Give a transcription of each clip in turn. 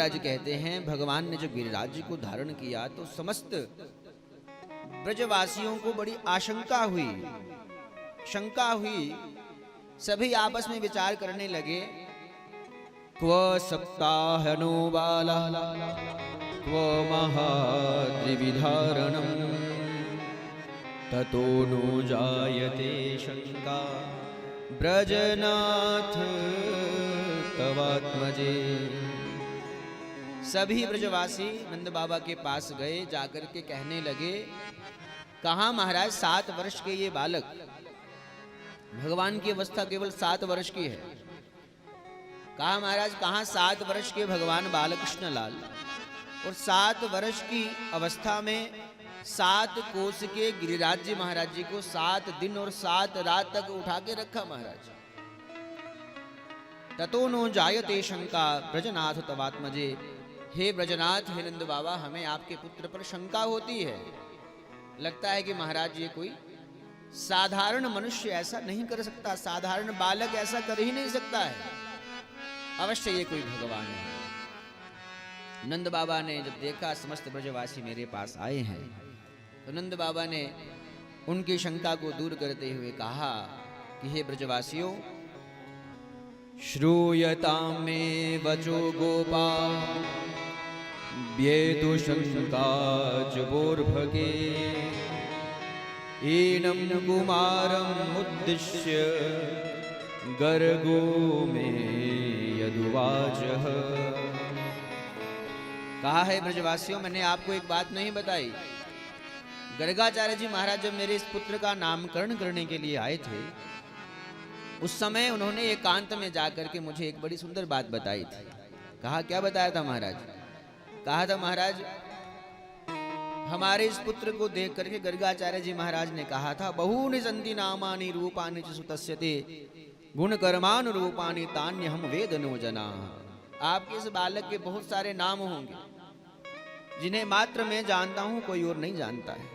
महाराज कहते हैं भगवान ने जब गिरिराज को धारण किया तो समस्त ब्रजवासियों को बड़ी आशंका हुई, शंका हुई। सभी आपस में विचार करने लगे, क्व सप्ताहनो बाला क्व महाद्रिविधारणम ततो नो जायते शंका ब्रजनाथ तवात्मजे। सभी ब्रजवासी नंद बाबा के पास गए, जाकर के कहने लगे, कहा महाराज 7 वर्ष के ये बालक, भगवान की अवस्था केवल 7 वर्ष की है। कहा महाराज कहाँ 7 वर्ष के भगवान बालकृष्ण लाल, और 7 वर्ष की अवस्था में 7 कोस के गिरिराज जी महाराज जी को 7 दिन और 7 रात तक उठा के रखा महाराज। ततो नो जायते शंका ब्रजनाथ तवात्मजे। हे ब्रजनाथ, हे नंद बाबा, हमें आपके पुत्र पर शंका होती है। लगता है कि महाराज ये कोई साधारण मनुष्य ऐसा नहीं कर सकता, साधारण बालक ऐसा कर ही नहीं सकता है, अवश्य ये कोई भगवान है। नंद बाबा ने जब देखा समस्त ब्रजवासी मेरे पास आए हैं, तो नंद बाबा ने उनकी शंका को दूर करते हुए कहा कि हे ब्रजवासियों, श्रूयतां मे वचो गोपा व्येतु शंका जुबोर्भगे एनं कुमारम् उद्दिश्य गर्गो मे यदुवाचः। कहा है ब्रजवासियों, मैंने आपको एक बात नहीं बताई। गर्गाचार्य जी महाराज जब मेरे इस पुत्र का नामकरण करने के लिए आए थे, उस समय उन्होंने एकांत में जाकर के मुझे एक बड़ी सुंदर बात बताई थी। कहा, क्या बताया था महाराज? कहा था महाराज, हमारे इस पुत्र को देख करके गर्गाचार्य जी महाराज ने कहा था, बहूनि सन्ति नामानि रूपानि च सुतस्यते गुण कर्मानु रूपानि तान्यहं वेदनो जनाः। आपके इस बालक के बहुत सारे नाम होंगे जिन्हें मात्र मैं जानता हूं, कोई और नहीं जानता है।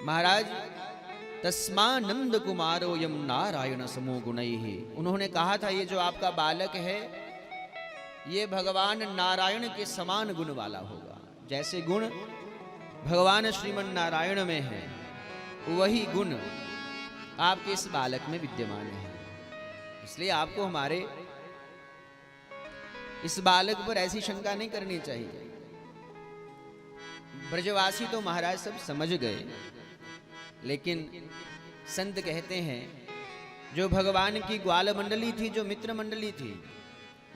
महाराज, तस्मानंद कुमारो यम नारायण समो गुणैः। उन्होंने कहा था ये जो आपका बालक है ये भगवान नारायण के समान गुण वाला होगा। जैसे गुण भगवान श्रीमन नारायण में है, वही गुण आपके इस बालक में विद्यमान है। इसलिए आपको हमारे इस बालक पर ऐसी शंका नहीं करनी चाहिए। ब्रजवासी तो महाराज सब समझ गए, लेकिन संत कहते हैं जो भगवान की ग्वाल मंडली थी, जो मित्र मंडली थी,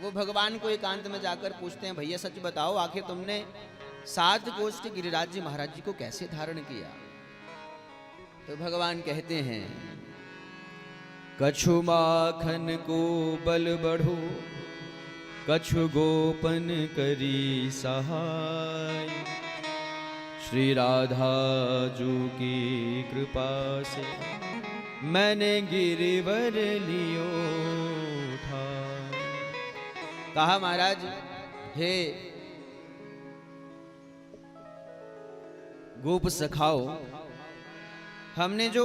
वो भगवान को एकांत में जाकर पूछते हैं, भैया सच बताओ, आखिर तुमने 7 कोस के गिरिराज जी महाराज जी को कैसे धारण किया? तो भगवान कहते हैं, कछु माखन को बल बढ़ो कछु गोपन करी सहाय, श्री राधा जू की कृपा से मैंने गिरिवर लियो था। कहा महाराज, हे गोप सखाओ, हमने जो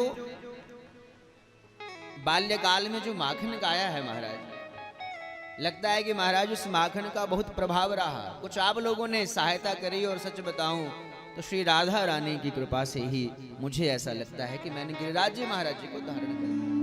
बाल्यकाल में जो माखन गाया है महाराज, लगता है कि महाराज उस माखन का बहुत प्रभाव रहा। कुछ आप लोगों ने सहायता करी, और सच बताऊं तो श्री राधा रानी की कृपा से ही मुझे ऐसा लगता है कि मैंने गिरिराज जी महाराज जी को धारण कर लिया।